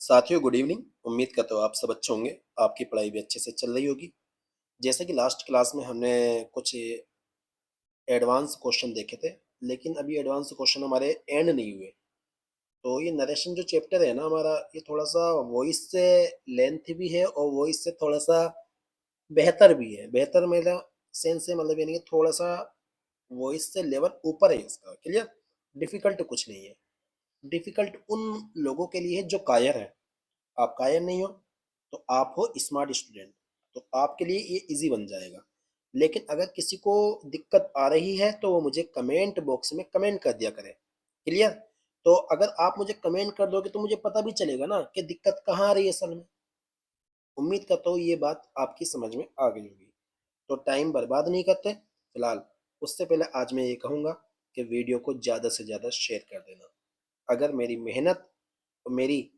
साथियों good evening. उम्मीद करता हूँ आप सब अच्छे होंगे। आपकी पढ़ाई भी अच्छे से चल रही होगी। जैसे कि लास्ट क्लास में हमने कुछ एडवांस क्वेश्चन देखे थे, लेकिन अभी एडवांस क्वेश्चन हमारे एंड नहीं हुए। तो ये नरेशन जो चैप्टर है ना हमारा, ये थोड़ा सा वॉइस से लेंथ भी है और वॉइस से थोड़ा सा बेहतर भी है। बेहतर मेरा सेंस से मतलब यानी कि थोड़ा सा वॉइस से लेवल ऊपर है इसका। क्लियर? डिफिकल्ट कुछ नहीं है। डिफिकल्ट उन लोगों के लिए है जो कायर है। आप कायर नहीं हो तो आप हो स्मार्ट स्टूडेंट, तो आपके लिए ये इजी बन जाएगा। लेकिन अगर किसी को दिक्कत आ रही है तो वो मुझे कमेंट बॉक्स में कमेंट कर दिया करे। क्लियर? तो अगर आप मुझे कमेंट कर दोगे तो मुझे पता भी चलेगा ना कि दिक्कत कहाँ आ रही है असल में। उम्मीद करता हूँ ये बात आपकी समझ में आ गई होगी। तो टाइम बर्बाद नहीं करते फिलहाल। उससे पहले आज मैं ये कहूँगा कि वीडियो को ज़्यादा से ज़्यादा शेयर कर देना। अगर मेरी मेहनत और मेरी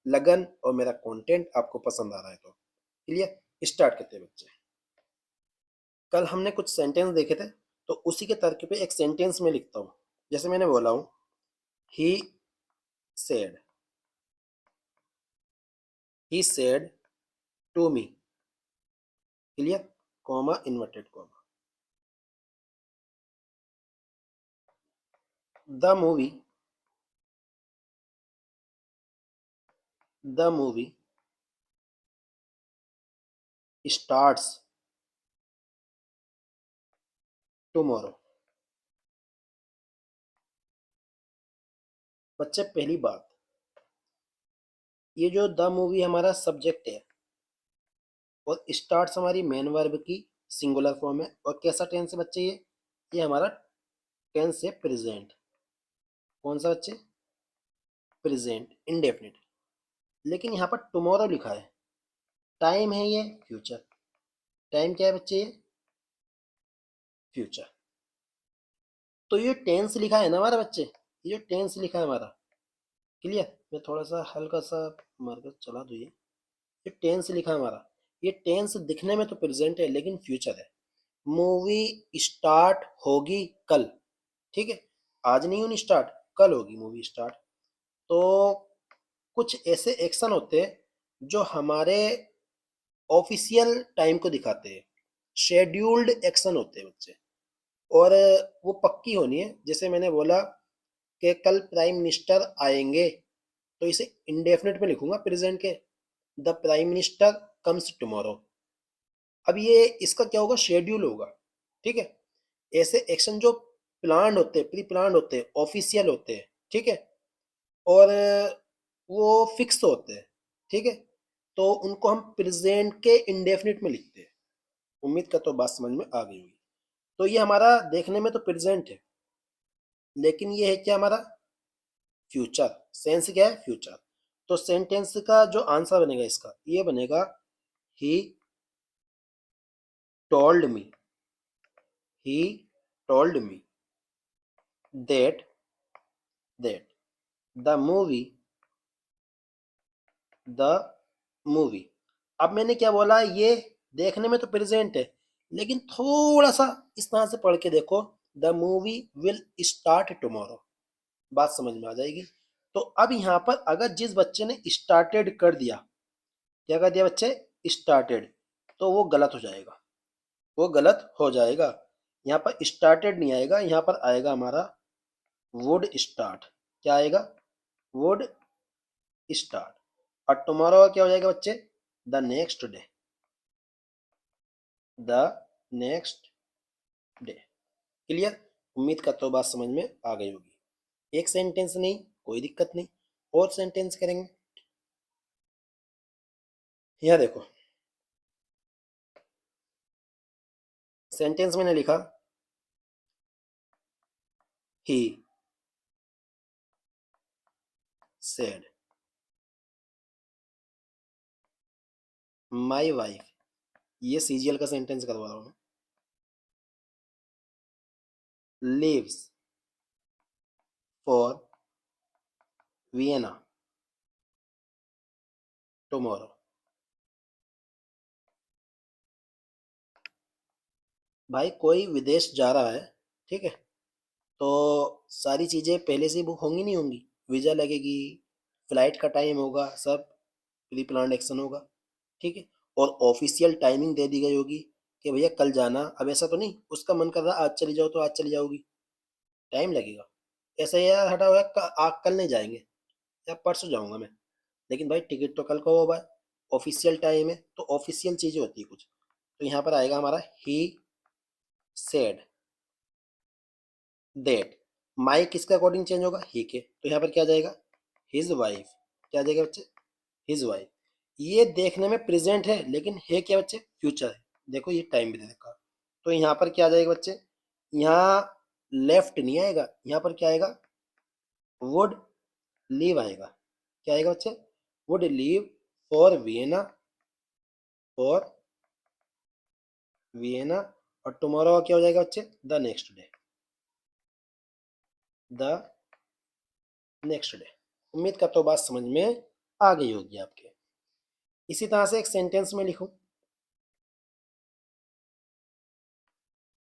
लगन और मेरा कंटेंट आपको पसंद आ रहा है तो। क्लियर? स्टार्ट करते हैं बच्चे। कल हमने कुछ सेंटेंस देखे थे, तो उसी के तर्क पे एक सेंटेंस में लिखता हूँ। जैसे मैंने बोला हूँ, he said, he said to me. Clear? Comma, inverted comma. The movie, the movie starts tomorrow. बच्चे पहली बात, ये जो द मूवी हमारा सब्जेक्ट है और स्टार्ट्स हमारी मेन वर्ब की सिंगुलर फॉर्म है। और कैसा टेंस है बच्चे? ये हमारा टेंस है प्रेजेंट। कौन सा बच्चे? Present indefinite. लेकिन यहाँ पर टुमारो लिखा है, टाइम है ये फ्यूचर। टाइम क्या है बच्चे? ये फ्यूचर। तो ये टेंस लिखा है ना हमारा बच्चे, ये टेंस लिखा है हमारा। क्लियर? मैं थोड़ा सा हल्का सा मार्कर चला दूँ। ये टेंस लिखा है हमारा। ये टेंस दिखने में तो प्रेजेंट है लेकिन फ्यूचर है। मूवी स्टार्ट होगी कल। ठीक है? आज नहीं होनी स्टार्ट, कल होगी मूवी स्टार्ट। तो कुछ ऐसे एक्शन होते हैं जो हमारे ऑफिशियल टाइम को दिखाते हैं। शेड्यूल्ड एक्शन होते हैं बच्चे। और वो पक्की होनी है। जैसे मैंने बोला कि कल प्राइम मिनिस्टर आएंगे, तो इसे इंडेफिनिट में लिखूंगा प्रेजेंट के। The prime minister comes tomorrow. अब ये इसका क्या होगा? शेड्यूल होगा। ठीक है? ऐसे एक्शन जो प्लान होते हैं, प्री प्लान होते हैं, ऑफिशियल होते हैं। ठीक है? और वो फिक्स होते हैं। ठीक है? तो उनको हम प्रेजेंट के इंडेफिनिट में लिखते हैं। उम्मीद का तो बात समझ में आ गई होगी। तो ये हमारा देखने में तो प्रेजेंट है, लेकिन ये है क्या हमारा? फ्यूचर। सेंस क्या है? फ्यूचर। तो सेंटेंस का जो आंसर बनेगा इसका, ये बनेगा ही told me, he told me that that the movie, the movie. अब मैंने क्या बोला? ये देखने में तो प्रेजेंट है, लेकिन थोड़ा सा इस तरह से पढ़ के देखो, the movie will start tomorrow. बात समझ में आ जाएगी। तो अब यहाँ पर अगर जिस बच्चे ने स्टार्टेड कर दिया, क्या कर दिया बच्चे? स्टार्टेड, तो वो गलत हो जाएगा। वो गलत हो जाएगा। यहाँ पर स्टार्टेड नहीं आएगा, यहाँ पर आएगा हमारा वुड स्टार्ट। क्या आएगा? Would start. और टुमारो क्या हो जाएगा बच्चे? The next day, the next day. Clear? उम्मीद करता हूँ बात समझ में आ गई होगी। एक सेंटेंस नहीं, कोई दिक्कत नहीं। और सेंटेंस करेंगे। यहाँ देखो, सेंटेंस मैंने लिखा ही सेड माई वाइफ। ये सीजीएल का सेंटेंस करवा रहा हूँ। Leaves for Vienna tomorrow. भाई कोई विदेश जा रहा है, ठीक है? तो सारी चीज़ें पहले से ही बुक होंगी नहीं होंगी? वीज़ा लगेगी, फ्लाइट का टाइम होगा, सब। प्री प्लान्ड एक्शन होगा, ठीक है। और ऑफिशियल टाइमिंग दे दी गई होगी कि भैया कल जाना। अब ऐसा तो नहीं उसका मन कर रहा आज चली जाओ तो आज चली जाओगी, टाइम लगेगा। ऐसा यार हटा हुआ कल नहीं जाएंगे या परसों जाऊंगा मैं, लेकिन भाई टिकट तो कल को हो भाई, ऑफिशियल टाइम है तो ऑफिशियल चीजें होती है कुछ। तो यहाँ पर आएगा हमारा ही सेड दैट। माई किसके अकॉर्डिंग चेंज होगा, ही के, तो यहाँ पर क्या जाएगा हिज वाइफ। क्या जाएगा बच्चे, हिज वाइफ। ये देखने में प्रेजेंट है लेकिन है क्या बच्चे, फ्यूचर है। देखो ये टाइम भी दे रखा, तो यहाँ पर क्या जाएगा बच्चे, यहाँ लेफ्ट नहीं आएगा, यहाँ पर क्या आएगा वुड लीव आएगा। क्या आएगा बच्चे, would leave for Vienna, for Vienna. और टुमारो क्या हो जाएगा बच्चे, the next day, the next day. उम्मीद करता हूँ बात समझ में आ गई होगी आपके। इसी तरह से एक सेंटेंस में लिखूं,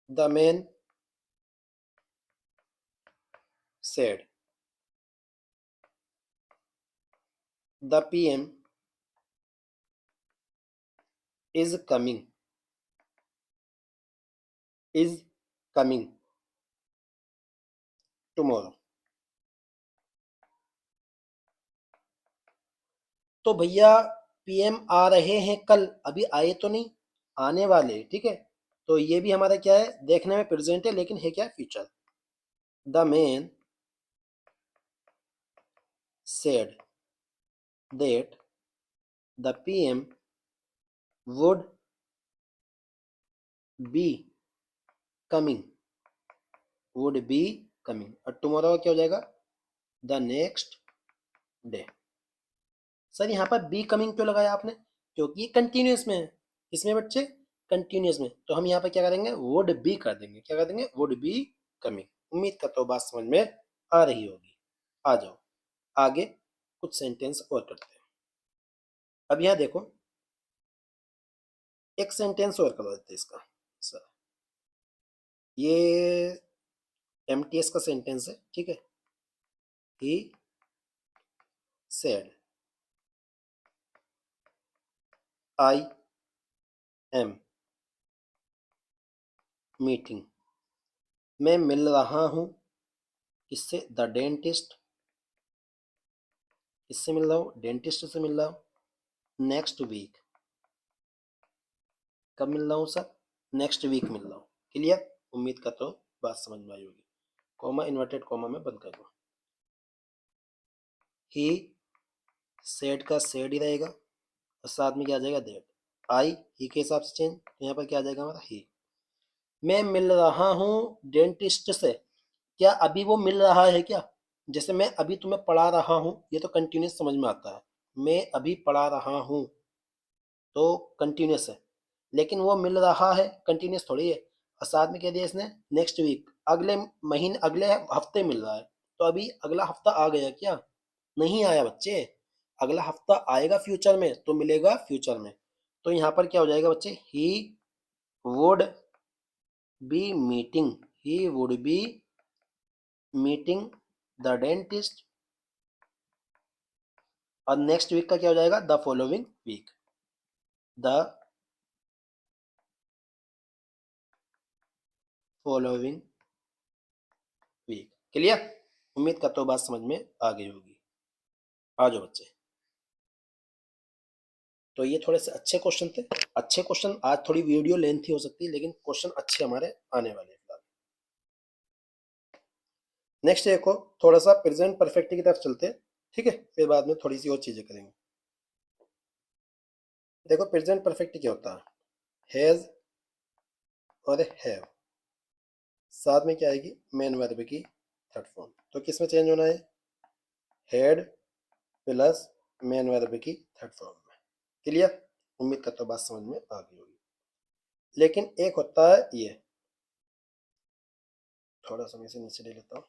the man said the PM is coming, is coming tomorrow. तो भैया पीएम आ रहे हैं कल, अभी आए तो नहीं, आने वाले, ठीक है। तो ये भी हमारा क्या है, देखने में प्रेजेंट है लेकिन है क्या, future. The man said that the PM would be coming, would be coming. और टुमारो क्या हो जाएगा, द नेक्स्ट डे। सर यहाँ पर बी कमिंग क्यों लगाया आपने, क्योंकि ये कंटिन्यूस में है, इसमें बच्चे कंटिन्यूस में, तो हम यहाँ पर क्या करेंगे, वुड बी कर देंगे। क्या कर देंगे, वुड बी कमिंग। उम्मीद करता हूँ बात समझ में आ रही होगी। आ जाओ आगे कुछ सेंटेंस और करते हैं। अब यहाँ देखो एक सेंटेंस और करवा देते हैं इसका। सर ये एमटीएस का सेंटेंस है, ठीक है। ही सेड आई एम मीटिंग, मैं मिल रहा हूँ किससे, द डेंटिस्ट। किससे मिल रहा हूँ, डेंटिस्ट से मिल रहा हूँ नेक्स्ट वीक। कब मिल रहा हूँ सर, नेक्स्ट वीक मिल रहा हूँ। क्लियर, उम्मीद करता हूँ बात समझ में आई होगी। कॉमा इन्वर्टेड कॉमा में बंद कर दो। ही सेड का सेड ही रहेगा और साथ में क्या आ जाएगा, दैट। आई ही के हिसाब से चेंज, तो यहाँ पर क्या आ जाएगा हमारा ही। मैं मिल रहा हूँ डेंटिस्ट से, क्या अभी वो मिल रहा है क्या, जैसे मैं अभी तुम्हें पढ़ा रहा हूँ, ये तो कंटिन्यूस समझ में आता है, मैं अभी पढ़ा रहा हूँ तो कंटिन्यूस है, लेकिन वो मिल रहा है कंटिन्यूस थोड़ी है। और साथ में कह दिया इसने नेक्स्ट वीक, अगले महीने अगले हफ्ते मिल रहा है, तो अभी अगला हफ्ता आ गया क्या, नहीं आया बच्चे। अगला हफ्ता आएगा फ्यूचर में तो मिलेगा फ्यूचर में। तो यहाँ पर क्या हो जाएगा बच्चे, he would be meeting, he would be meeting the dentist. और नेक्स्ट वीक का क्या हो जाएगा, the following week, the following week. Clear, उम्मीद करता हूँ बात समझ में आ गई होगी। आ जाओ बच्चे, तो ये थोड़े से अच्छे क्वेश्चन थे। अच्छे क्वेश्चन, आज थोड़ी वीडियो लेंथी हो सकती है लेकिन क्वेश्चन अच्छे हमारे आने वाले हैं फिलहाल। नेक्स्ट देखो, थोड़ा सा प्रेजेंट परफेक्ट की तरफ चलते हैं, ठीक है, फिर बाद में थोड़ी सी और चीजें करेंगे। देखो प्रेजेंट परफेक्ट क्या होता है, हैज और हैव, साथ में क्या आएगी, मेन वर्ब की थर्ड फॉर्म। तो किस में चेंज होना है, हेड प्लस मेन वर्ब की थर्ड फॉर्म में। क्लियर, उम्मीद करता हूँ बात समझ में आ गई होगी। लेकिन एक होता है ये, थोड़ा सा मैं इसे नीचे ले लेता हूँ।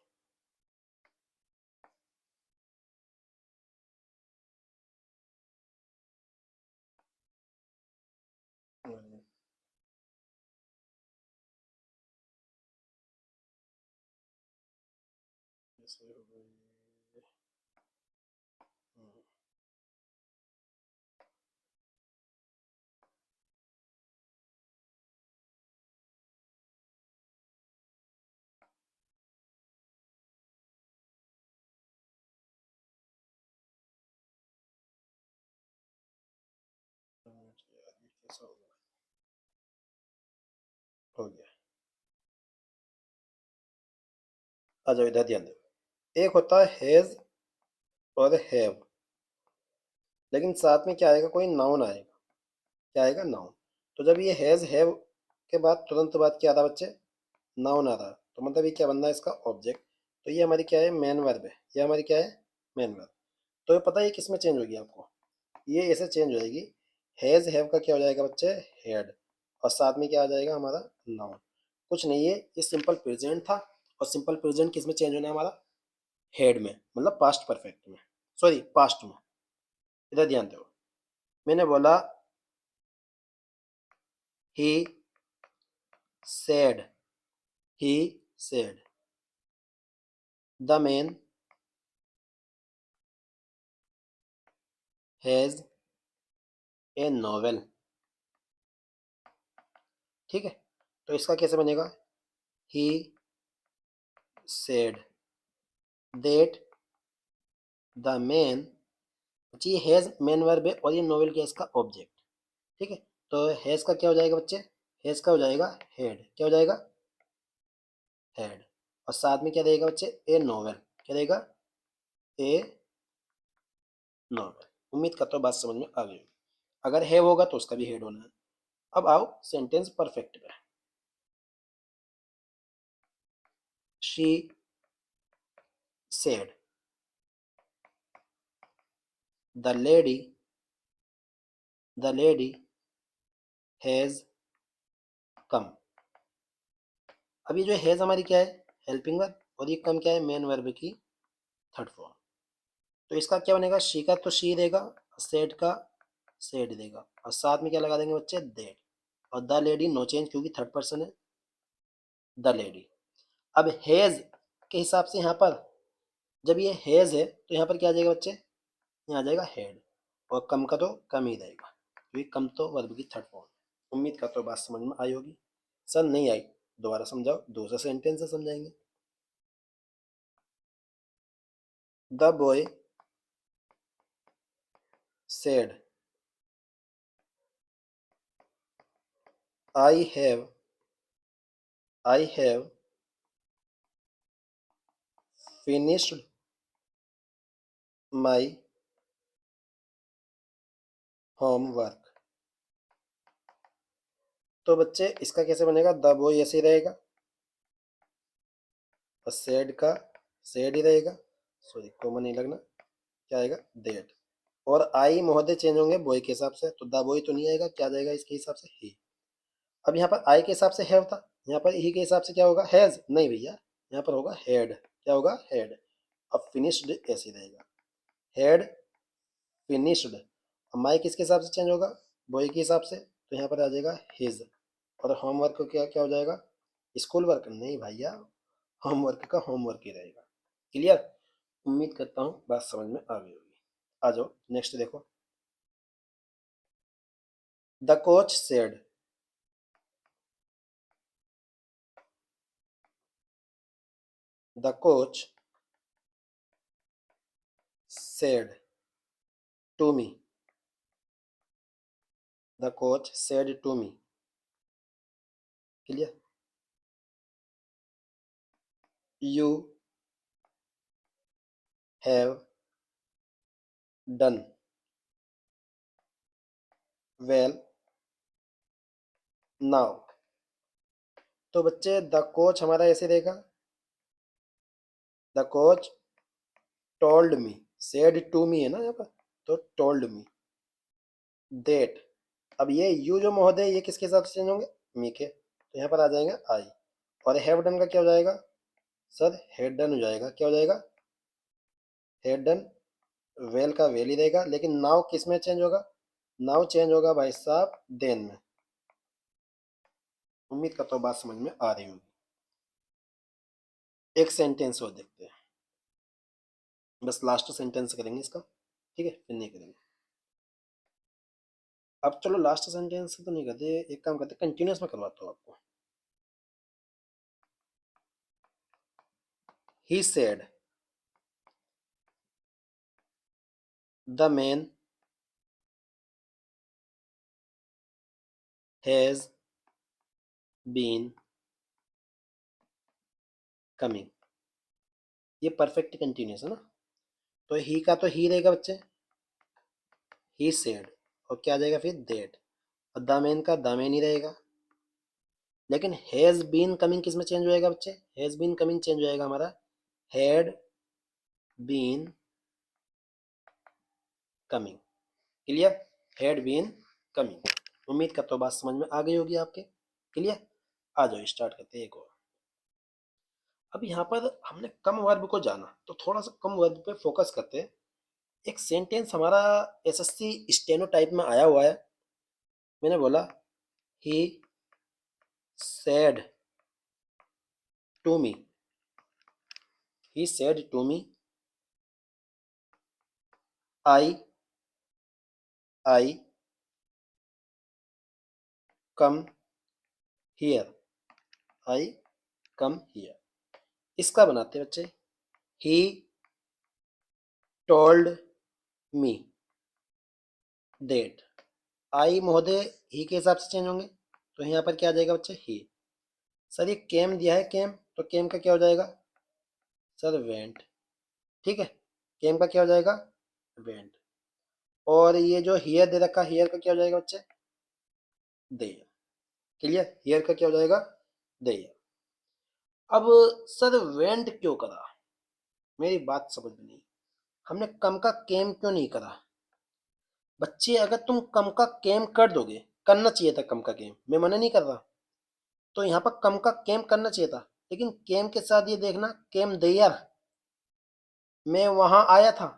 कैसा हो गया। आ जाओ इधर ध्यान दो, एक होता है हैज और हैव, लेकिन साथ में क्या आएगा, कोई नाउन आएगा। क्या आएगा, नाउन। तो जब ये हैज हैव के बाद तुरंत बाद क्या आ रहा बच्चे, नाउन आ रहा, तो मतलब ये क्या बनना है, इसका ऑब्जेक्ट। तो ये हमारी क्या है, मेन वर्ब है। ये हमारी क्या है, मेन वर्ब। तो ये पता है ये किस में चेंज होगी आपको, ये ऐसे चेंज हो जाएगी। हैज हैव का क्या हो जाएगा बच्चे, हैड, और साथ में क्या आ जाएगा हमारा, नाउन। कुछ नहीं है, ये सिंपल प्रेजेंट था, और सिंपल प्रेजेंट किस में चेंज होना है हमारा, हेड में, मतलब पास्ट परफेक्ट में, सॉरी पास्ट में। इधर ध्यान दो, मैंने बोला he said, he said the man has a novel. ठीक है, तो इसका कैसे बनेगा, he said that the man, जी हैज मैन वर्ब है, और ये नॉवेल क्या है, इसका ऑब्जेक्ट। ठीक है, तो हैज का क्या हो जाएगा बच्चे, हैज का हो जाएगा हेड, क्या हो जाएगा, हेड, और साथ में क्या देगा बच्चे, ए नॉवेल, क्या देगा, ए नॉवेल। उम्मीद करता हूँ बात समझ में आ गई होगी। अगर है होगा तो उसका भी हेड होना है। अब आओ सेंटेंस परफेक्ट पे। She said the lady has come. अब ये जो हैज हमारी क्या है, हेल्पिंग वर्ब, और ये कम क्या है, मेन वर्ब की थर्ड फॉर्म। तो इसका क्या बनेगा, शी का तो शी देगा, सेड का सेड देगा, और साथ में क्या लगा देंगे बच्चे, देट, और द लेडी नो चेंज क्योंकि थर्ड पर्सन है, द लेडी। अब हैज के हिसाब से यहाँ पर, जब ये हैज है तो यहाँ पर क्या आ जाएगा बच्चे, यहाँ आ जाएगा हेड, और कम का तो कम ही रहेगा क्योंकि कम तो वर्ब की थर्ड फॉर्म। उम्मीद करता हूँ बात समझ में आई होगी। सर नहीं आई, दोबारा समझाओ, दूसरा सेंटेंस से समझाएंगे। The boy said I have finished my homework. तो बच्चे इसका कैसे बनेगा, द बॉय ऐसे ही रहेगा, और सेड का सेड ही रहेगा, सॉरी कॉमन नहीं लगना, क्या आएगा, देट, और आई महोदय चेंज होंगे बॉय के हिसाब से, तो द बॉय तो नहीं आएगा, क्या आ जाएगा इसके हिसाब से, ही। अब यहाँ पर आई के हिसाब से हैव था, यहाँ पर ही के हिसाब से क्या होगा, हैज, नहीं भैया, यहाँ पर होगा हेड, क्या होगा, हेड। अब फिनिश्ड ऐसे रहेगा, हेड फिनिश्ड। अब माई किसके हिसाब से चेंज होगा, बॉय के हिसाब से, तो यहाँ पर आ जाएगा हिज, और होमवर्क को क्या क्या हो जाएगा, स्कूल वर्क, नहीं भैया, होमवर्क का होमवर्क ही रहेगा। क्लियर, उम्मीद करता हूँ बात समझ में आ गई होगी। आ जाओ नेक्स्ट देखो, the coach said, the coach said to me, the coach said to me. Clear, you have done well now. तो बच्चे द कोच हमारा ऐसे रहेगा, the coach told me, said to me है ना यहाँ पर, तो टोल्ड मी देट। अब ये यू जो महोदय ये किसके हिसाब से चेंज होंगे, मी के, तो यहाँ पर आ जाएगा आई, और हैव डन का क्या हो जाएगा सर, हेड डन हो जाएगा, क्या हो जाएगा, हेड डन। वेल का वेल ही रहेगा, लेकिन नाउ किस में चेंज होगा, नाउ चेंज होगा भाई साहब देन में। उम्मीद करता हूँ बात समझ में आ रही होगी। एक सेंटेंस और देखते हैं, बस लास्ट सेंटेंस करेंगे इसका, ठीक है, फिर नहीं करेंगे। अब चलो लास्ट सेंटेंस तो नहीं करते, एक काम करते कंटिन्यूस में करवाता हूँ आपको। He said the man has been coming, ये परफेक्ट कंटिन्यूस है ना। तो ही का तो ही रहेगा बच्चे, ही सेड, और क्या आ जाएगा फिर दैट, और द मैन का द मैन ही रहेगा। लेकिन हैज बीन कमिंग किस में चेंज हो जाएगा बच्चे, हैज बीन कमिंग चेंज हो जाएगा हमारा had been coming. Clear, had been coming. उम्मीद करता हूँ बात समझ में आ गई होगी आपके। क्लियर, आ जाओ स्टार्ट करते हैं एक और। अब यहाँ पर हमने कम वर्ब को जाना, तो थोड़ा सा कम वर्ब पे फोकस करते हैं। एक सेंटेंस हमारा एसएससी स्टेनो टाइप में आया हुआ है। मैंने बोला he said to me, he said to me I I come here, I come here. इसका बनाते हैं बच्चे, ही टोल्ड मी दैट। आई महोदय ही के हिसाब से चेंज होंगे, तो यहाँ पर क्या आ जाएगा बच्चे, ही। सर ये केम दिया है, केम, तो केम का क्या हो जाएगा सर, वेंट। ठीक है, केम का क्या हो जाएगा, वेंट। और ये जो हियर दे रखा, हियर का क्या हो जाएगा बच्चे, देयर। क्लियर, हियर का क्या हो जाएगा, देयर। अब सर वेंट क्यों करा, मेरी बात समझ में नहीं। हमने कम का केम क्यों नहीं करा। बच्चे अगर तुम कम का केम कर दोगे, करना चाहिए था कम का केम, मैं मना नहीं कर रहा, तो यहाँ पर कम का केम करना चाहिए था। लेकिन केम के साथ ये देखना, केम देयर, मैं वहां आया था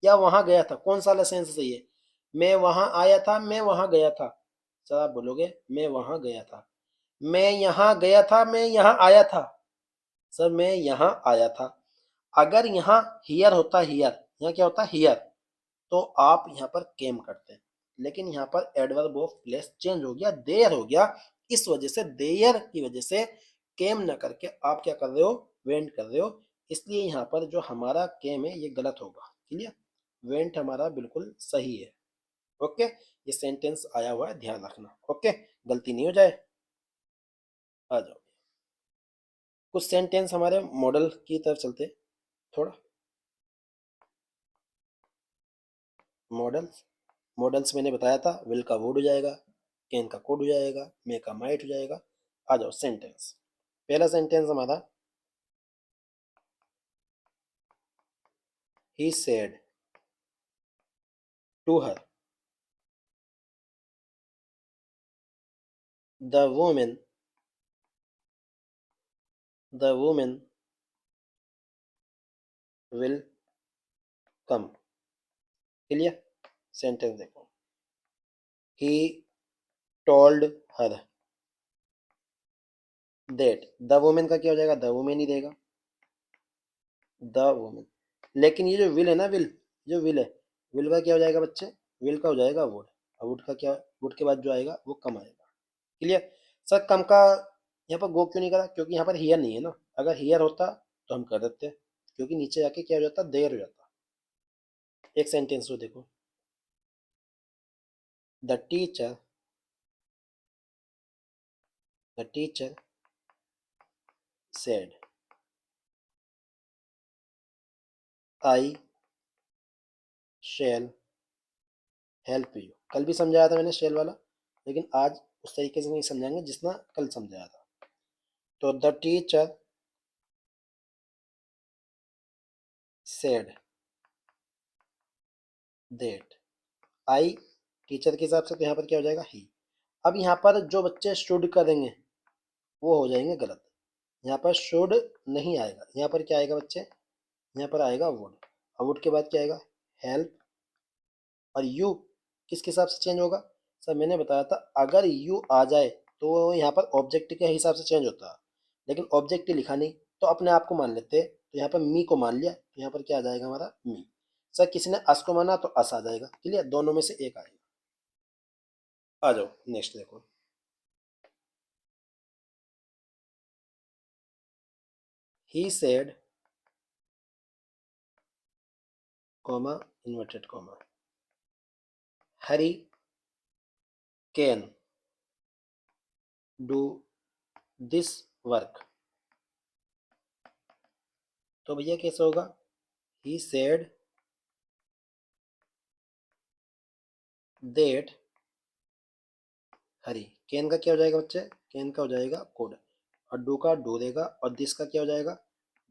या वहां गया था, कौन सा वाला सेंस सही है। मैं वहां आया था, मैं वहां गया था। सर आप बोलोगे मैं वहां गया था, मैं यहाँ गया था, मैं यहाँ आया था। सर मैं यहाँ आया था। अगर यहाँ हियर होता, हियर, यहाँ क्या होता हियर, तो आप यहाँ पर केम करते। लेकिन यहाँ पर एडवर्ब ऑफ प्लेस चेंज हो गया, देयर हो गया। इस वजह से, देयर की वजह से केम न करके आप क्या कर रहे हो, वेंट कर रहे हो। इसलिए यहाँ पर जो हमारा केम है ये गलत होगा। क्लियर, वेंट हमारा बिल्कुल सही है। ओके, ये सेंटेंस आया हुआ है, ध्यान रखना। ओके, गलती नहीं हो जाए। आ जाओ, कुछ सेंटेंस हमारे मॉडल की तरफ चलते थोड़ा। मॉडल्स, मॉडल्स मैंने बताया था, विल का वुड हो जाएगा, कैन का कोड हो जाएगा, मे का माइट हो जाएगा। आ जाओ सेंटेंस। पहला सेंटेंस हमारा, he said to her the women, the women will come. Clear, sentence देखो, he told her that, the women का क्या हो जाएगा, द वुमेन ही देगा, द वुमेन। लेकिन ये जो विल है ना, विल, जो विल है, विल का क्या हो जाएगा बच्चे, विल का हो जाएगा वुड, और वुड का क्या, वुड के बाद जो आएगा वो कम आएगा। क्लियर। सर कम का यहाँ पर गो क्यों नहीं करा, क्योंकि यहाँ पर हियर नहीं है ना। अगर हियर होता तो हम कर देते, क्योंकि नीचे जाके क्या हो जाता, देयर हो जाता। एक सेंटेंस को देखो, the teacher, the teacher said I shall help you. कल भी समझाया था मैंने शेल वाला, लेकिन आज उस तरीके से नहीं समझाएंगे जितना कल समझाया था। तो the teacher said that I, teacher के हिसाब से तो यहाँ पर क्या हो जाएगा, ही। अब यहाँ पर जो बच्चे शुड करेंगे वो हो जाएंगे गलत। यहाँ पर शुड नहीं आएगा, यहाँ पर क्या आएगा बच्चे, यहाँ पर आएगा वुड, और वुड के बाद क्या आएगा, हेल्प। और यू किसके हिसाब से चेंज होगा, सर मैंने बताया था अगर यू आ जाए तो वो यहाँ पर ऑब्जेक्ट के हिसाब से चेंज होता है। लेकिन ऑब्जेक्ट लिखा नहीं, तो अपने आप को मान लेते, तो यहाँ पर मी को मान लिया, तो यहाँ पर क्या आ जाएगा हमारा, मी। सर किसी ने अस को माना तो अस आ जाएगा। क्लियर, दोनों में से एक आएगा। आ जाओ नेक्स्ट देखो, he said comma inverted comma Hari can do this work. तो भैया कैसे होगा, he said that Hari. Can का क्या हो जाएगा बच्चे, कैन का हो जाएगा कोड, और डू का डू रहेगा, और दिस का क्या हो जाएगा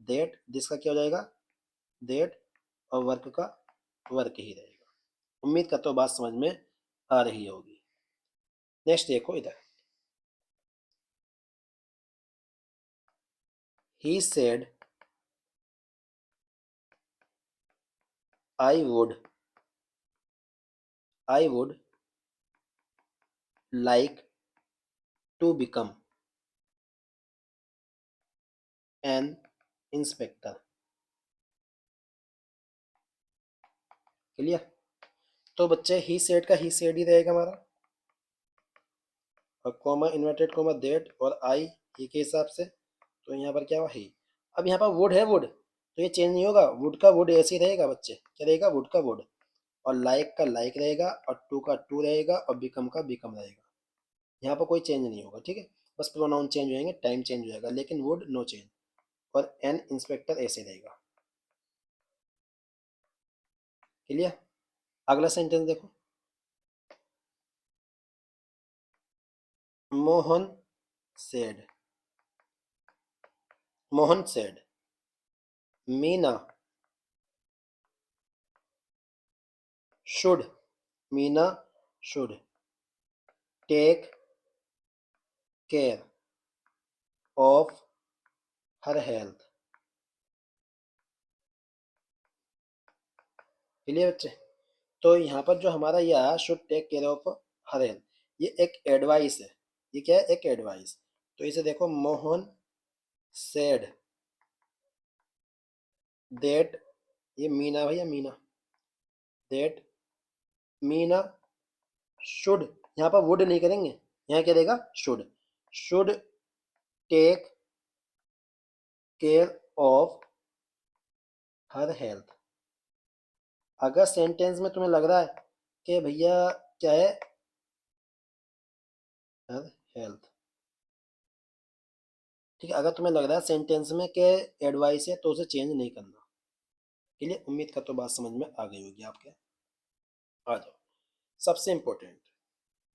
दैट, दिस का क्या हो जाएगा दैट, और वर्क का वर्क ही रहेगा। उम्मीद करता हूँ बात समझ में आ रही होगी। नेक्स्ट देखो इधर, he said I would like to become an inspector. Clear. तो बच्चे ही सेड का ही सेड ही रहेगा हमारा, और कॉमा इन्वर्टेड कॉमा दैट और आई ही के हिसाब से, तो यहाँ पर क्या हुआ ही। अब यहाँ पर वुड है, वुड तो ये चेंज नहीं होगा, वुड का वुड ऐसे ही रहेगा बच्चे, क्या रहेगा वुड का वुड, और लाइक का लाइक रहेगा, और टू का टू रहेगा, और बिकम का बिकम रहेगा। यहाँ पर कोई चेंज नहीं होगा, ठीक है। बस प्रोनाउन चेंज होंगे, टाइम चेंज हो जाएगा, लेकिन वुड नो चेंज, और एन इंस्पेक्टर ऐसे रहेगा। क्लियर। अगला सेंटेंस देखो, Mohan said, Mohan said Meena should, Meena should take care of her health. Clear बच्चे। तो यहाँ पर जो हमारा यह should take care of her health, ये एक एडवाइस है, ये क्या है एक एडवाइस। तो इसे देखो, मोहन सेड दैट, ये मीना भैया मीना, दैट मीना शुड, यहाँ पर वुड नहीं करेंगे, यहाँ क्या रहेगा should, should take care of her health. अगर सेंटेंस में तुम्हें लग रहा है कि भैया क्या है हर हेल्थ, ठीक है, अगर तुम्हें लग रहा है सेंटेंस में कि एडवाइस है तो उसे चेंज नहीं करना। के लिए उम्मीद का तो बात समझ में आ गई होगी आपके। आ जाओ, सबसे इंपॉर्टेंट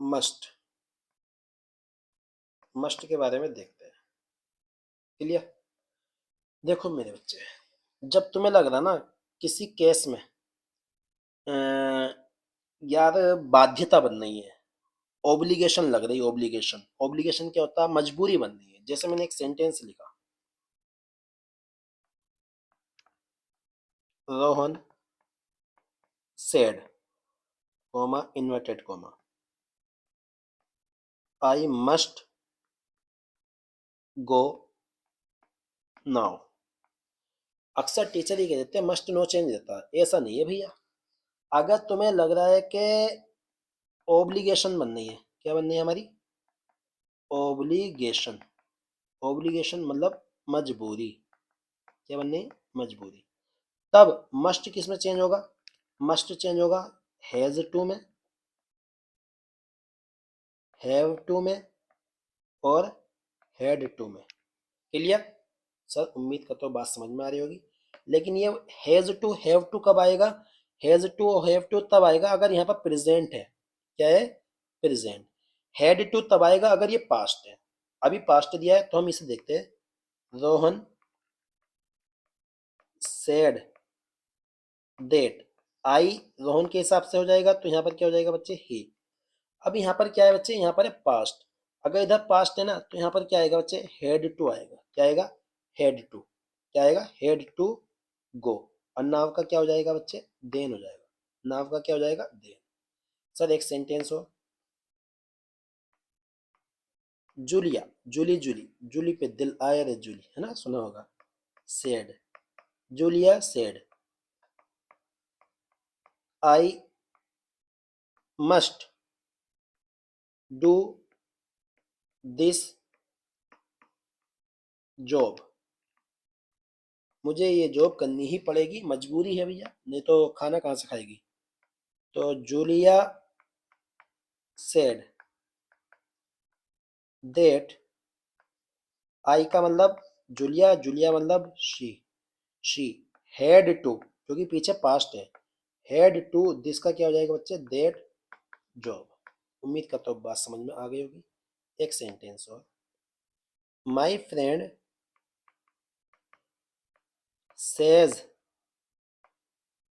मस्ट, मस्ट के बारे में देखते हैं। क्लियर। देखो मेरे बच्चे, जब तुम्हें लग रहा ना किसी केस में अ, यार बाध्यता बन रही है, ऑब्लिगेशन लग रही है, ऑब्लिगेशन, ऑब्लिगेशन क्या होता है मजबूरी बन रही है। जैसे मैंने एक सेंटेंस लिखा, Rohan said comma inverted comma आई मस्ट गो नाउ। अक्सर टीचर ही कह देते हैं मस्ट नो चेंज देता है, ऐसा नहीं है भैया। अगर तुम्हें लग रहा है कि ऑब्लिगेशन बन रही है, क्या बन रही है हमारी ऑब्लिगेशन, ऑब्लिगेशन मतलब मजबूरी, क्या बन रही है मजबूरी, तब मस्ट किस में चेंज होगा, मस्ट चेंज होगा हैज टू में, हैव टू में, और हैड टू में। क्लियर। सर उम्मीद करता हूँ बात समझ में आ रही होगी। लेकिन ये हैज टू हैव टू कब आएगा, हैज टू और हैव टू तब आएगा अगर यहाँ पर प्रेजेंट है, क्या है प्रेजेंट। हैड टू तब आएगा अगर ये पास्ट है। अभी पास्ट दिया है तो हम इसे देखते हैं, Rohan said that I, Rohan के हिसाब से हो जाएगा तो यहाँ पर क्या हो जाएगा बच्चे ही। अब यहाँ पर क्या है बच्चे, यहाँ पर है पास्ट, अगर इधर पास्ट है ना तो यहाँ पर क्या आएगा बच्चे हेड टू आएगा, क्या आएगा हेड टू, क्या आएगा हेड टू गो। और नाव का क्या हो जाएगा बच्चे देन हो जाएगा, नाव का क्या हो जाएगा देन। सर एक सेंटेंस हो, जूलिया, जूली जूली, जूली पे दिल आया रे जूली, है ना सुना होगा, said, Julia said I must do this job, मुझे ये जॉब करनी ही पड़ेगी, मजबूरी है भैया, नहीं तो खाना कहाँ से खाएगी। तो जूलिया सेड दैट, आई का मतलब जूलिया, जूलिया मतलब शी हैड टू, क्योंकि पीछे पास्ट है, हैड टू, दिस का क्या हो जाएगा बच्चे, दैट जॉब। उम्मीद करता हूँ बात समझ में आ गई होगी। एक सेंटेंस और, my friend says,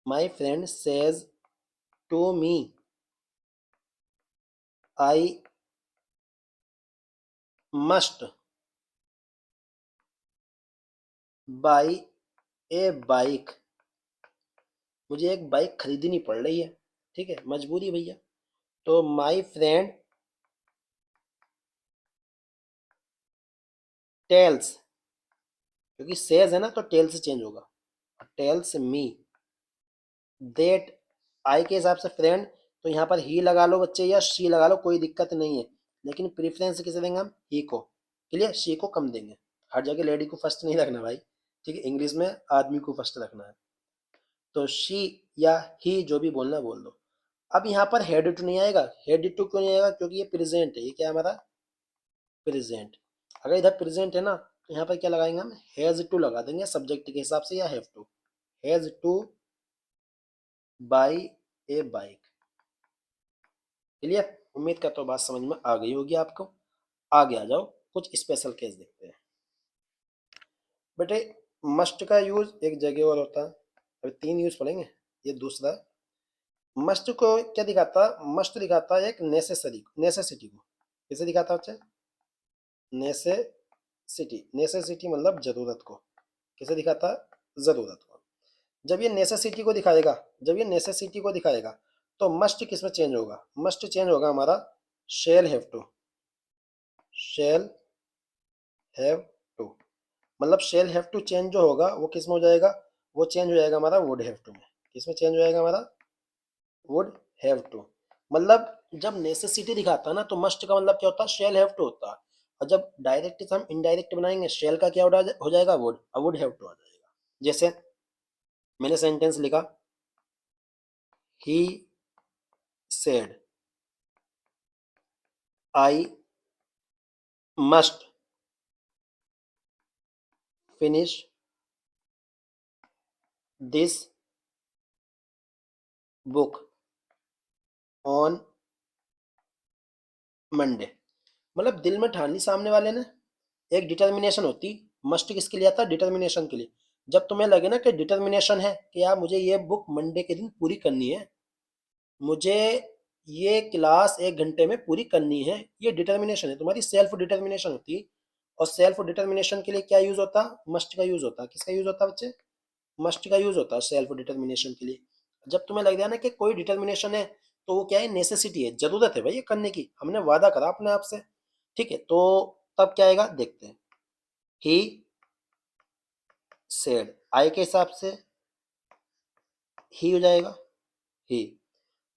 my friend says to me, I must buy a bike, मुझे एक बाइक खरीदनी पड़ रही है, ठीक है, मजबूरी है भैया। तो माई फ्रेंड टेल्स, क्योंकि सेज है ना तो टेल से चेंज होगा, टेल्स मी देट, आई के हिसाब से फ्रेंड, तो यहाँ पर ही लगा लो बच्चे या शी लगा लो, कोई दिक्कत नहीं है, लेकिन प्रेफरेंस किसे देंगे हम, ही को, क्लियर, शी को कम देंगे। हर जगह लेडी को फर्स्ट नहीं रखना भाई, ठीक है, इंग्लिश में आदमी को फर्स्ट रखना है। तो शी या ही जो भी बोलना है बोल दो। अब यहाँ पर हेड टू नहीं आएगा, हेड टू क्यों नहीं आएगा, क्योंकि ये प्रेजेंट है, ये क्या है हमारा प्रेजेंट। अगर इधर प्रेजेंट है ना तो यहाँ पर क्या लगाएंगे हम, हैज टू लगा देंगे सब्जेक्ट के हिसाब से, या have to, has to buy a bike, clear. उम्मीद करता हूँ बात समझ में आ गई होगी आपको। आगे आ जाओ, कुछ स्पेशल केस देखते हैं। बेटे मस्ट का यूज एक जगह और होता है, अभी तीन यूज पढ़ेंगे, ये दूसरा। मस्ट को क्या दिखाता है, मस्ट दिखाता है एक नेसेसरी, नेसेसिटी को, किसे दिखाता है बच्चे, नेसेसिटी, नेसेसिटी मतलब जरूरत को, किसे दिखाता है, जरूरत को। जब ये नेसेसिटी को दिखाएगा, जब ये नेसेसिटी को दिखाएगा तो मस्ट किस में चेंज होगा, मस्ट चेंज होगा हमारा shall have to, shall have to, मतलब शेल हैव टू चेंज जो होगा वो किस में हो जाएगा, वो चेंज हो जाएगा हमारा वुड हैव टू में, किस में चेंज हो जाएगा हमारा, वुड हैव टू। मतलब जब नेसेसिटी दिखाता है ना तो मस्ट का मतलब क्या होता है, शेल हैव टू होता है, और जब डायरेक्ट से हम इनडायरेक्ट बनाएंगे शेल का क्या हो जाएगा, वुड, और वुड हैव टू आ जाएगा। जैसे मैंने सेंटेंस लिखा, he said I must finish this book on Monday. मतलब दिल में ठान ली सामने वाले ने, एक डिटर्मिनेशन होती, मस्ट किसके लिए आता है, डिटर्मिनेशन के लिए। जब तुम्हें लगे ना कि डिटर्मिनेशन है कि यार मुझे ये बुक मंडे के दिन पूरी करनी है, मुझे ये क्लास 1 घंटे में पूरी करनी है, ये डिटर्मिनेशन है, तुम्हारी सेल्फ डिटर्मिनेशन होती है। और सेल्फ डिटर्मिनेशन के लिए क्या यूज होता, मस्ट का यूज होता, किसका यूज होता बच्चे, मस्ट का यूज होता है सेल्फ डिटर्मिनेशन के लिए। जब तुम्हें लग जाए ना कि कोई डिटर्मिनेशन है तो वो क्या है, नेसेसिटी है, जरूरत है भाई ये करने की, हमने वादा करा अपने आप से, ठीक है, तो तब क्या आएगा देखते हैं, ही सेड, आई के हिसाब से ही हो जाएगा, ही।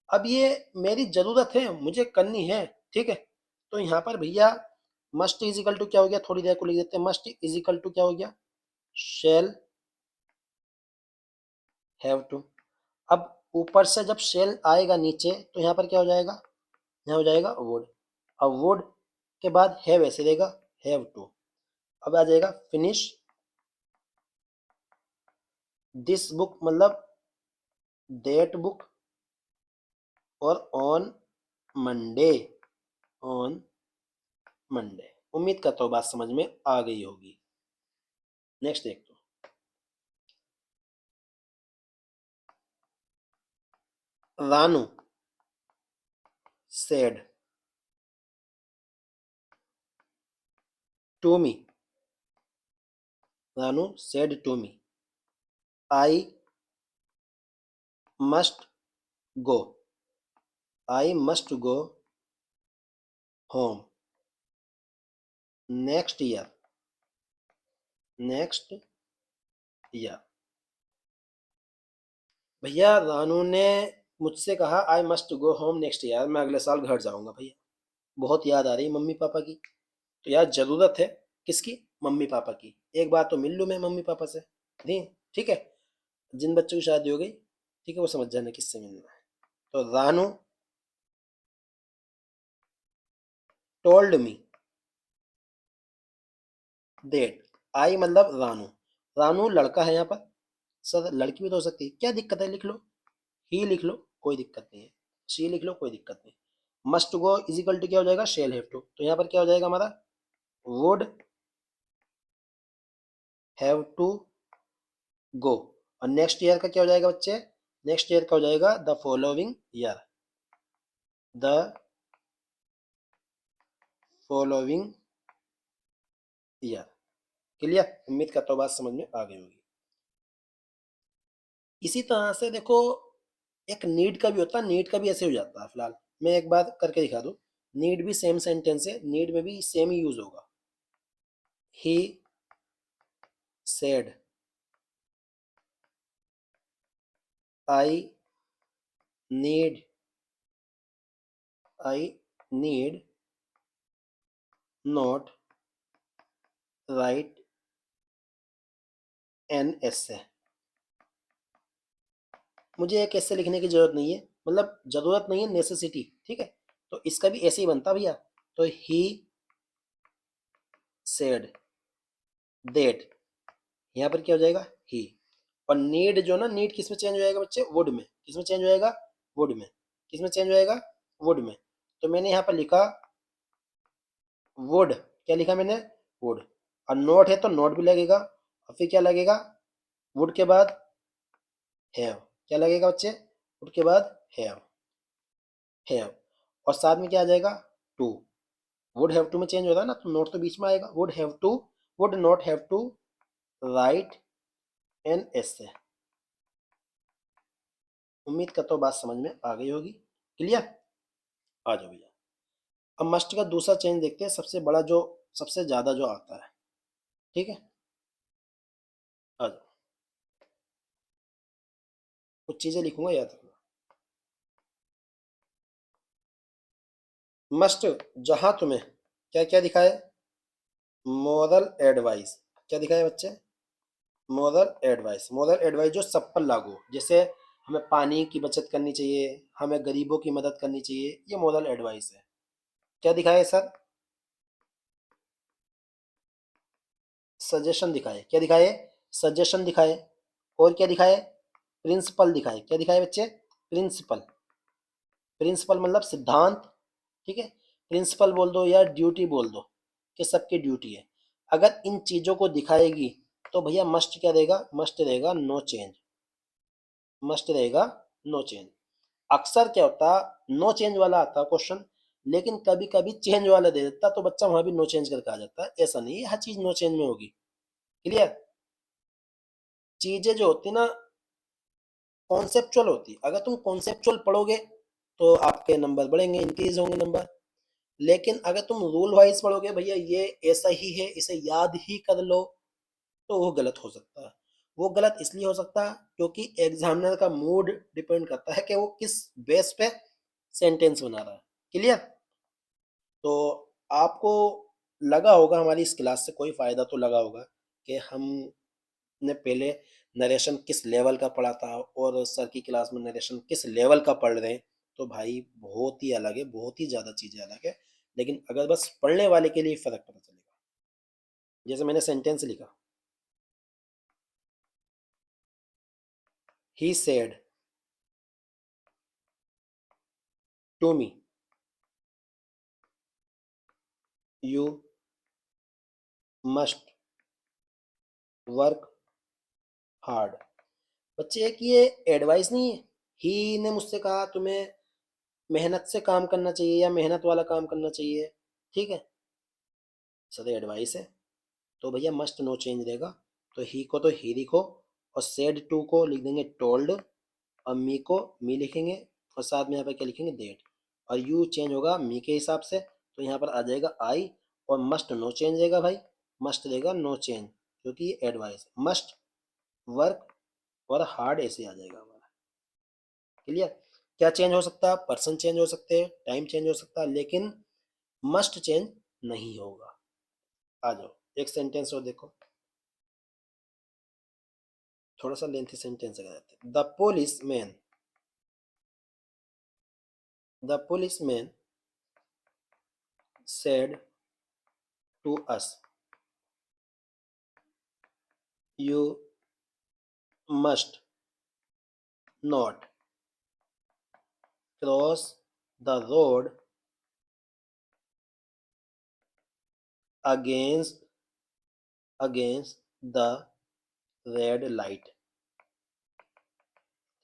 अब ये मेरी जरूरत है, मुझे करनी है, ठीक है, तो यहाँ पर भैया मस्ट इजिकल टू क्या हो गया, थोड़ी देर को लिख देते हैं, मस्ट इजिकल टू क्या हो गया, शेल हैव टू। अब ऊपर से जब शेल आएगा नीचे तो यहाँ पर क्या हो जाएगा, यहाँ हो जाएगा वुड, अब वुड के बाद हैव ऐसे रहेगा, हैव टू। अब आ जाएगा फिनिश दिस बुक मतलब डेट बुक, और ऑन मंडे, ऑन मंडे। उम्मीद करता हूँ बात समझ में आ गई होगी। नेक्स्ट देख तो, Ranu said to me, Ranu said to me I must go, I must go home next year, next year. भैया रानू ने मुझसे कहा I must go home next year, मैं अगले साल घर जाऊंगा भैया, बहुत याद आ रही है मम्मी पापा की। तो यार जरूरत है किसकी, मम्मी पापा की, एक बार तो मिल लूँ मैं मम्मी पापा से, नहीं ठीक है, जिन बच्चों की शादी हो गई ठीक है वो समझ जाना किससे मिलना है। तो Ranu told me, that, I मतलब रानू, रानू लड़का है यहाँ पर, सर लड़की भी तो हो सकती है, क्या दिक्कत है, लिख लो, ही लिख लो, कोई दिक्कत नहीं है, शी लिख लो, कोई दिक्कत नहीं। Must go is equal to क्या हो जाएगा, शेल हैव टू, तो यहाँ पर क्या हो जाएगा हमारा, वुड हैव टू गो, और नेक्स्ट ईयर का क्या हो जाएगा बच्चे, नेक्स्ट ईयर का हो जाएगा the following year, the following year. Clear, उम्मीद करता हूँ बात समझ में आ गई होगी। इसी तरह से देखो, एक नीड का भी होता है, नीड का भी ऐसे हो जाता है, फिलहाल मैं एक बार करके दिखा दूं, नीड भी सेम सेंटेंस है, नीड में भी सेम ही यूज होगा, he said I need, I need not write an essay, मुझे एक ऐसे लिखने की जरूरत नहीं है, मतलब जरूरत नहीं है, नेसेसिटी, ठीक है, तो इसका भी ऐसे ही बनता भैया, तो ही सेड देट, यहाँ पर क्या हो जाएगा, ही, और नीड जो ना, नीड किस में चेंज हो जाएगा बच्चे, वुड में, किस में चेंज हो जाएगा, वुड में, किस में चेंज हो जाएगा, वुड में, तो मैंने यहाँ पर लिखा वुड, क्या लिखा मैंने, वुड, और नोट है तो नोट भी लगेगा, और फिर क्या लगेगा, वुड के बाद हैव, क्या लगेगा बच्चे, वुड के बाद हैव, और साथ में क्या आ जाएगा, टू, वुड हैव टू में चेंज होता है ना, तो नोट तो बीच में आएगा, would have to, would not have to write an essay। उम्मीद करता हूँ बात समझ में आ गई होगी। क्लियर, आ जाओ भैया। अब मस्ट का दूसरा चेंज देखते हैं, सबसे बड़ा जो, सबसे ज्यादा जो आता है, ठीक है, आ जाओ, कुछ चीजें लिखूंगा याद रखना। मस्ट, जहां तुम्हें क्या क्या दिखाए, मोरल एडवाइस, क्या दिखाए बच्चे, मोरल एडवाइस, मोरल एडवाइस जो सब पर लागू हो, जैसे हमें पानी की बचत करनी चाहिए, हमें गरीबों की मदद करनी चाहिए, ये मोरल एडवाइस है। क्या दिखाए सर, सजेशन दिखाए, क्या दिखाए, सजेशन दिखाए, और क्या दिखाए, प्रिंसिपल दिखाए, क्या दिखाए बच्चे, प्रिंसिपल, प्रिंसिपल मतलब सिद्धांत, ठीक है, प्रिंसिपल बोल दो या ड्यूटी बोल दो, कि सबकी ड्यूटी है, अगर इन चीजों को दिखाएगी तो भैया मस्ट क्या रहेगा, मस्ट रहेगा नो चेंज, मस्ट रहेगा नो चेंज। अक्सर क्या होता, नो चेंज वाला आता क्वेश्चन, लेकिन कभी कभी चेंज वाला दे देता, तो बच्चा वहां भी नो चेंज करके आ जाता है, ऐसा नहीं है हर चीज नो चेंज में होगी। क्लियर, चीजें जो होती ना कॉन्सेप्चुअल होती, अगर तुम कॉन्सेप्चुअल पढ़ोगे तो आपके नंबर बढ़ेंगे, इंक्रीज होंगे नंबर, लेकिन अगर तुम रूल वाइज पढ़ोगे, भैया ये ऐसा ही है, इसे याद ही कर लो, तो वो गलत हो सकता है। वो गलत इसलिए हो सकता है क्योंकि एग्जामिनर का मूड डिपेंड करता है कि वो किस बेस पे सेंटेंस बना रहा है। क्लियर, तो आपको लगा होगा हमारी इस क्लास से कोई फायदा तो लगा होगा, कि हमने पहले नरेशन किस लेवल का पढ़ा था और सर की क्लास में नरेशन किस लेवल का पढ़ रहे हैं, तो भाई बहुत ही अलग है, बहुत ही ज़्यादा चीज़ें अलग है, लेकिन अगर बस पढ़ने वाले के लिए फ़र्क पता चलेगा। जैसे मैंने सेंटेंस लिखा, he said to me you must work hard. बच्चे एक ये एडवाइस नहीं है, ही ने मुझसे कहा तुम्हें मेहनत से काम करना चाहिए या मेहनत वाला काम करना चाहिए, ठीक है, सर एडवाइस है, तो भैया मस्ट नो चेंज रहेगा, तो ही को तो ही लिखो, और सेड टू को लिख देंगे टोल्ड, और मी को मी लिखेंगे, और साथ में यहाँ पर क्या लिखेंगे, देट, और यू चेंज होगा मी के हिसाब से, तो यहाँ पर आ जाएगा आई, और मस्ट नो चेंज रहेगा भाई, मस्ट रहेगा नो चेंज, क्योंकि ये एडवाइस, मस्ट वर्क और हार्ड ऐसे आ जाएगा हमारा। क्लियर, क्या चेंज हो सकता है, पर्सन चेंज हो सकते हैं, टाइम चेंज हो सकता है, लेकिन मस्ट चेंज नहीं होगा। आ जाओ एक सेंटेंस और देखो, थोड़ा सा लेंथी सेंटेंस लगा देते हैं। The police man said to us, you must not cross the road against the red light.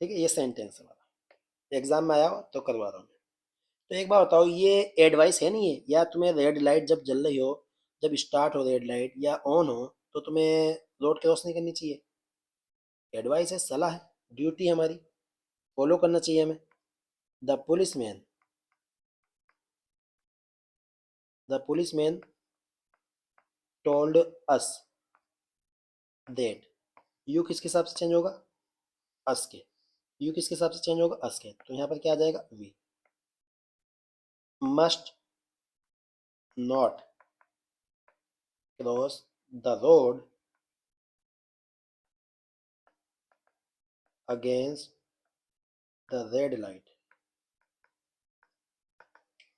ठीक है, ये सेंटेंस हमारा एग्जाम में आया हो तो करवा रहा हूँ। तो एक बार बताओ, ये एडवाइस है नहीं है, या तुम्हें रेड लाइट जब जल रही हो, जब स्टार्ट हो रेड लाइट या ऑन हो, तो तुम्हें रोड क्रॉस नहीं करनी चाहिए। एडवाइस है, सलाह है, ड्यूटी है हमारी, फॉलो करना चाहिए हमें। The police man told us that. You किसके हिसाब से चेंज होगा? अस के। यू किसके हिसाब से चेंज होगा? अस के। तो यहाँ पर क्या आ जाएगा? We must not cross the road against the red light.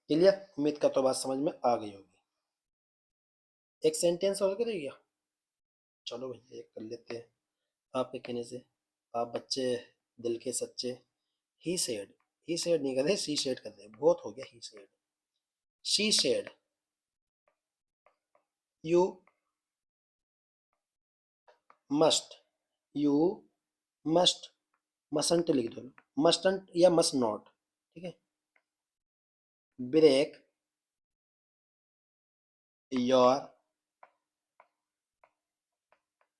Clear? उम्मीद का तो बात समझ में आ गई होगी। एक सेंटेंस और करिएगा। चलो भैया एक कर लेते हैं आपके कहने से। आप बच्चे दिल के सच्चे। ही सेड नहीं कर रहे, शी सेड कर रहे, बहुत हो गया he said. She said you must you must mustn't लिख दो, मस्टंट या मस्ट नॉट। ठीक है। Break your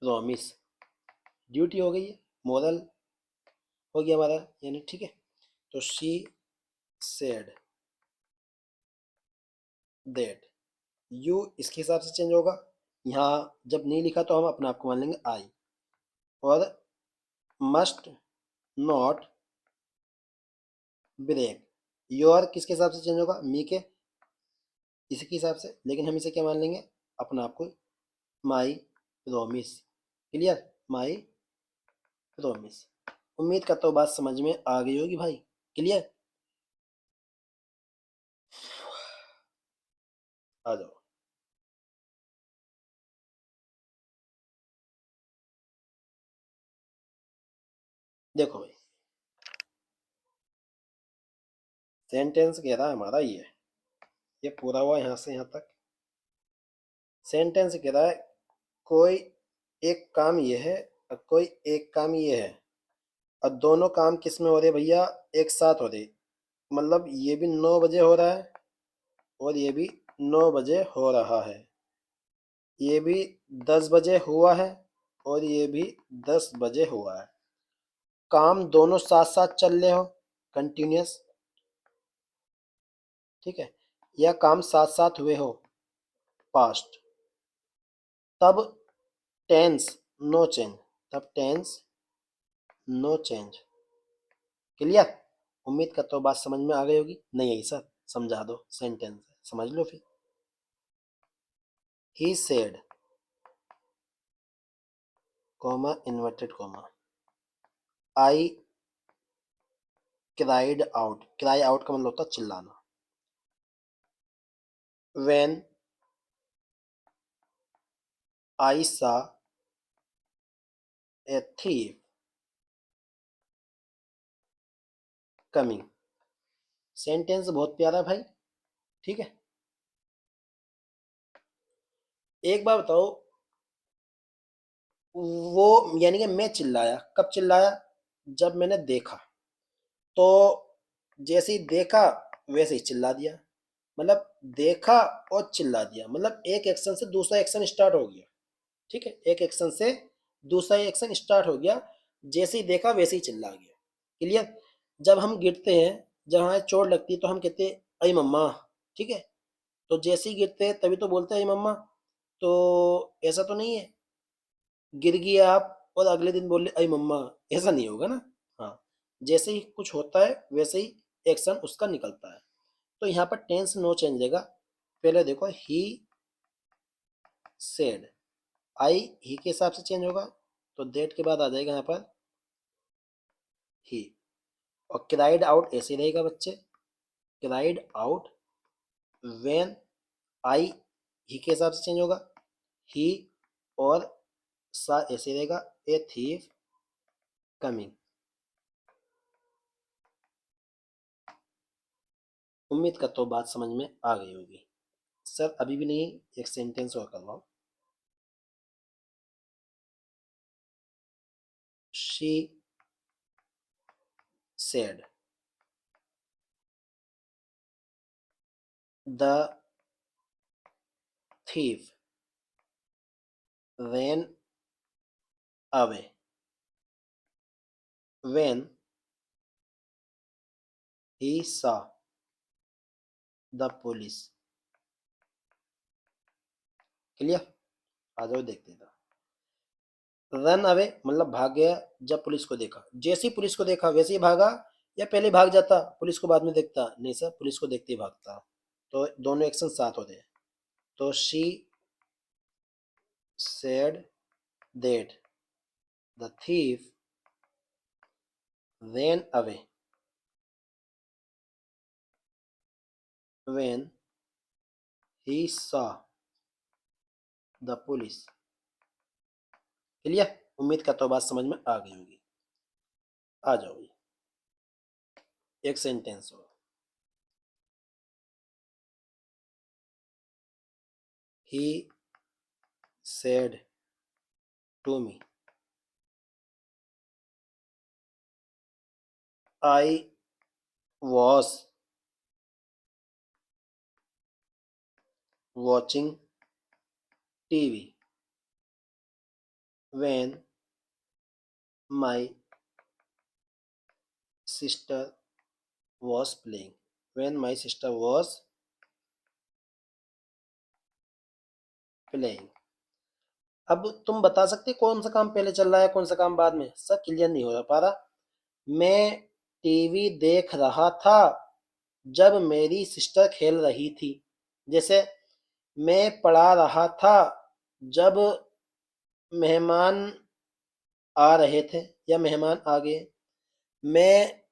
promise. ड्यूटी हो गई है, मोरल हो गया हमारा यानी। ठीक है। तो शी सेड दैट। यू इसके हिसाब से चेंज होगा। यहाँ जब नहीं लिखा तो हम अपने आप को मान लेंगे आई। और मस्ट नॉट ब्रेक। योर किसके हिसाब से चेंज होगा? मी के, इसके हिसाब से। लेकिन हम इसे क्या मान लेंगे? अपने आप को my promise. Clear? My promise. उम्मीद करता हूँ बात समझ में आ गई होगी भाई। क्लियर? आ जाओ। देखो भाई, सेंटेंस कह रहा है हमारा ये पूरा हुआ यहाँ से यहाँ तक। सेंटेंस कह रहा है कोई एक काम ये है और कोई एक काम ये है, और दोनों काम किस में हो रहे भैया? एक साथ हो रहे। मतलब ये भी 9 बजे हो रहा है और ये भी 9 बजे हो रहा है। ये भी 10 बजे हुआ है और ये भी 10 बजे हुआ है। काम दोनों साथ साथ चल रहे हो, कंटिन्यूअस। ठीक है। या काम साथ साथ हुए हो, पास्ट। तब टेंस नो चेंज। तब टेंस नो चेंज। क्लियर? उम्मीद करता हूँ बात समझ में आ गई होगी। नहीं आई सर, समझा दो सेंटेंस, समझ लो फिर। He said comma inverted comma I cried out. Cry out का मतलब होता है चिल्लाना। व्हेन आई सा ए thief कमिंग। सेंटेंस बहुत प्यारा है भाई। ठीक है। एक बार बताओ, वो यानी कि मैं चिल्लाया, कब चिल्लाया? जब मैंने देखा। तो जैसे ही देखा वैसे ही चिल्ला दिया। मतलब देखा और चिल्ला दिया, मतलब एक एक्शन से दूसरा एक्शन स्टार्ट हो गया। ठीक है, एक एक्शन से दूसरा एक्शन स्टार्ट हो गया। जैसे ही देखा वैसे ही चिल्ला गया। क्लियर? जब हम गिरते हैं, जब हमें चोट लगती है तो हम कहते हैं अई मम्मा। ठीक है। तो जैसे ही गिरते हैं तभी तो बोलते हैं अई मम्मा। तो ऐसा तो नहीं है गिर गए आप और अगले दिन बोले अई मम्मा, ऐसा नहीं होगा ना। हाँ, जैसे ही कुछ होता है वैसे ही एक्शन उसका निकलता है। तो यहाँ पर टेंस नो चेंज रहेगा। पहले देखो, ही सेड। आई ही के हिसाब से चेंज होगा, तो देट के बाद आ जाएगा यहाँ पर ही। और क्राइड आउट ऐसे रहेगा बच्चे, क्राइड आउट। वेन आई ही के हिसाब से चेंज होगा, ही। और सा ऐसे रहेगा, ए थीफ कमिंग। उम्मीद करता हूँ बात समझ में आ गई होगी। सर अभी भी नहीं, एक सेंटेंस और करवाओ। She said the thief ran away when he saw the police। Clear? आ जाओ देखते हैं। रन अवे मतलब भाग गया जब पुलिस को देखा। जैसे ही पुलिस को देखा वैसे ही भागा, या पहले भाग जाता पुलिस को बाद में देखता? नहीं सर, पुलिस को देखते ही भागता। तो दोनों एक्शन साथ होते हैं। तो she said that the thief ran away when he saw the police। Clear? उम्मीद करता हूँ बात समझ में आ गई होगी। आ जाओ एक सेंटेंस हो। He said to me, I was watching TV when my sister was playing। When my sister was playing। अब तुम बता सकते कौन सा काम पहले चल रहा है कौन सा काम बाद में? सर क्लियर नहीं हो पा रहा। मैं टीवी देख रहा था जब मेरी सिस्टर खेल रही थी। जैसे मैं पढ़ा रहा था जब मेहमान आ रहे थे या मेहमान आ गए। मैं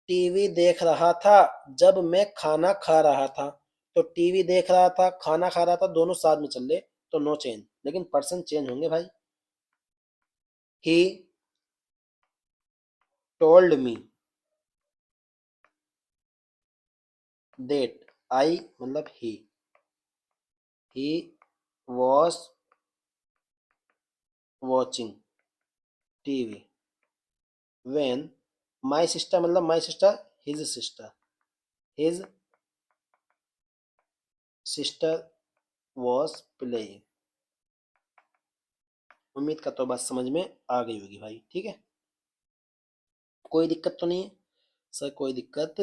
टीवी देख रहा था जब मैं खाना खा रहा था। तो टीवी देख रहा था, खाना खा रहा था, दोनों साथ में चल रहे तो नो चेंज, लेकिन पर्सन चेंज होंगे भाई। He told me that, I मतलब he was watching TV when my sister मतलब my sister his sister was playing. उम्मीद करता हूँ बात समझ में आ गई होगी भाई। ठीक है, कोई दिक्कत तो नहीं है? सर कोई दिक्कत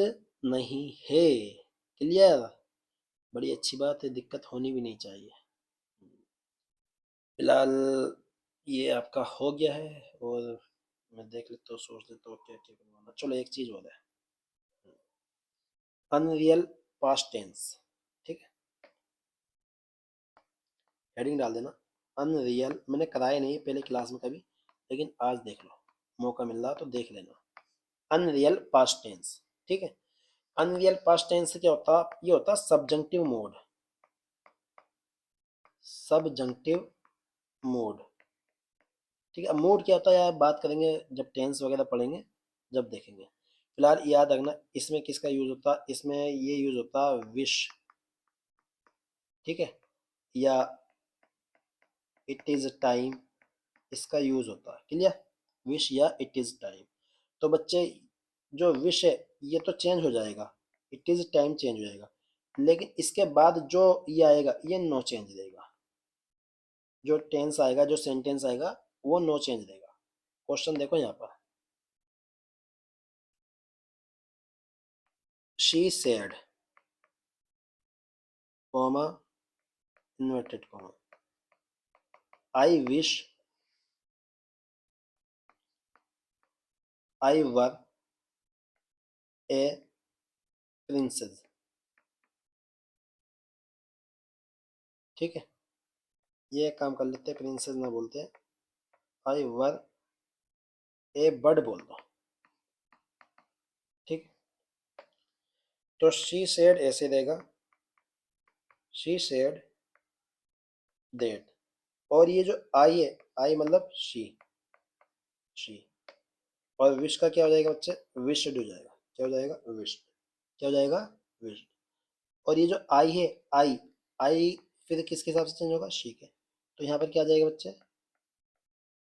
नहीं है। क्लियर? बड़ी अच्छी बात है, दिक्कत होनी भी नहीं चाहिए। फिलहाल ये आपका हो गया है, और मैं देख लेता हूँ, सोच लेता हूँ क्या क्या करवाना। चलो एक चीज और है, अनरियल पास्ट टेंस। ठीक है, हेडिंग डाल देना अनरियल। मैंने कराया नहीं पहले क्लास में कभी, लेकिन आज देख लो, मौका मिल रहा तो देख लेना। Unreal past tense. ठीक है, अनरियल पास्ट टेंस से क्या होता? ये होता सब्जंक्टिव मोड। Subjunctive mode. ठीक है, मोड क्या होता है यार बात करेंगे जब टेंस वगैरह पढ़ेंगे, जब देखेंगे। फिलहाल याद रखना इसमें किसका यूज होता है, इसमें ये यूज होता है विश। ठीक है, या इट इज टाइम, इसका यूज होता है। क्लियर? विश या इट इज टाइम। तो बच्चे जो विश है ये तो चेंज हो जाएगा, इट इज टाइम चेंज हो जाएगा, लेकिन इसके बाद जो ये आएगा ये नो चेंज रहेगा। जो टेंस आएगा, जो सेंटेंस आएगा, वो नो चेंज रहेगा। क्वेश्चन देखो यहाँ पर, she said comma inverted comma I wish I were A princess. ठीक है, ये काम कर लेते हैं, प्रिंसेस ना बोलते हैं, आई वर ए बर्ड बोल दो। ठीक, तो शी सेड ऐसे रहेगा, शी सेड दैट और ये जो आई है, आई मतलब शी, और विश का क्या हो जाएगा बच्चे, विश्ड हो जाएगा। क्या हो जाएगा, विश्ड। क्या हो जाएगा, विश्ड। और ये जो आई है, आई फिर किसके हिसाब से चेंज होगा, शी के। तो यहाँ पर क्या आ जाएगा बच्चे,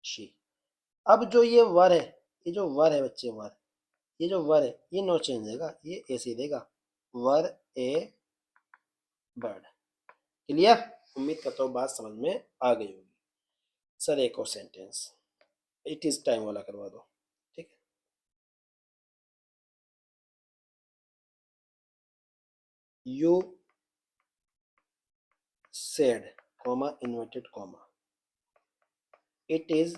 शी। अब जो ये वर है, ये जो वर है बच्चे, वर, ये जो वर है ये नो चेंज देगा, ये ऐसे ही देगा, वर ए बर्ड। क्लियर। उम्मीद करता हूँ बात समझ में आ गई होगी। सर एक और सेंटेंस, इट इज टाइम वाला करवा दो, ठीक है। You said, comma, inverted comma, it is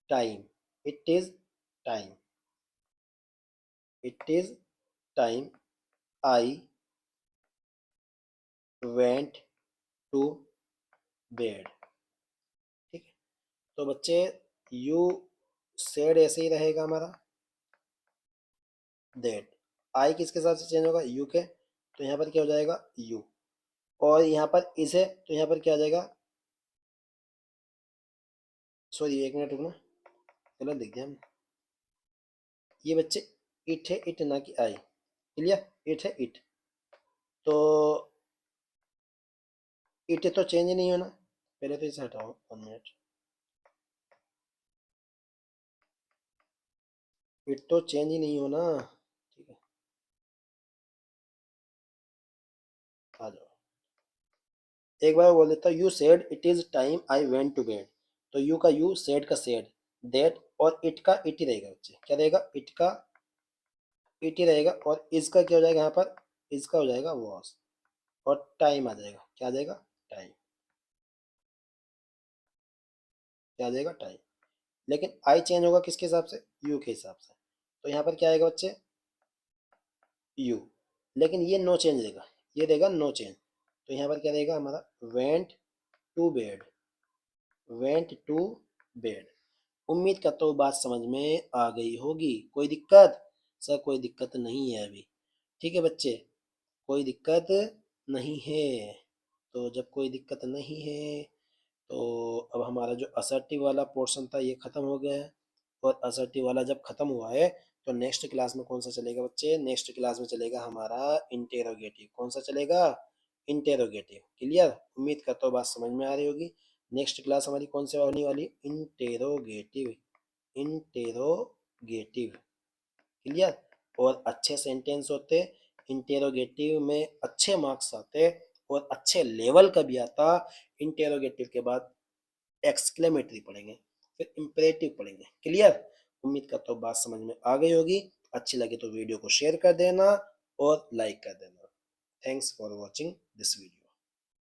time, it is time, it is time I went to bed। ठीक है, तो बच्चे यू सेड ऐसे ही रहेगा हमारा, दैट, आई किसके साथ से चेंज होगा, यू के, तो यहाँ पर क्या हो जाएगा, यू। और यहाँ पर इस है तो यहाँ पर क्या आ जाएगा, सॉरी एक मिनट रुकना, गलत लिख दिया हमने। ये बच्चे इट है, इट ना कि आई। क्लियर, इट है, इट, तो इट तो चेंज नहीं होना, पहले तो इसे हटाओ 1 मिनट। इट तो चेंज ही नहीं होना, ठीक है, आ जाओ। एक बार बोल देता हूँ, you said it is time I went to bed. तो यू का यू, सेड का सेड, दैट और इट का इट ही रहेगा बच्चे। क्या रहेगा, इट का इट ही रहेगा, और इसका क्या हो जाएगा यहाँ पर, इसका हो जाएगा वॉस, और टाइम आ जाएगा। क्या आ जाएगा, टाइम। क्या आ जाएगा, टाइम। लेकिन आई चेंज होगा किसके हिसाब से, यू के हिसाब से। तो यहाँ पर क्या आएगा बच्चे, यू। लेकिन ये नो चेंज देगा, ये देगा नो चेंज। तो यहाँ पर क्या रहेगा हमारा, went to bed, went to bed. उम्मीद करता हूँ बात समझ में आ गई होगी। कोई दिक्कत, सर कोई दिक्कत नहीं है अभी, ठीक है बच्चे, कोई दिक्कत नहीं है। तो जब कोई दिक्कत नहीं है, तो अब हमारा जो असर्टिव वाला पोर्शन था ये खत्म हो गया है। और असर्टिव वाला जब खत्म हुआ है, तो नेक्स्ट क्लास में कौन सा चलेगा बच्चे, नेक्स्ट क्लास में चलेगा हमारा इंटेरोगेटिव। कौन सा चलेगा, इंटेरोगेटिव। क्लियर, उम्मीद करता हूँ बात समझ में आ रही होगी। नेक्स्ट क्लास हमारी कौन सी होने वाली, इंटेरोगेटिव, इंटेरोगेटिव। क्लियर। और अच्छे सेंटेंस होते, इंटेरोगेटिव में अच्छे मार्क्स आते, और अच्छे लेवल का भी आता। इंटेरोगेटिव के बाद एक्सक्लेमेटरी पढ़ेंगे, फिर इंपेरेटिव पढ़ेंगे। क्लियर, उम्मीद करता हूँ बात समझ में आ गई होगी। अच्छी लगे तो वीडियो को शेयर कर देना और लाइक कर देना। Thanks for watching this video.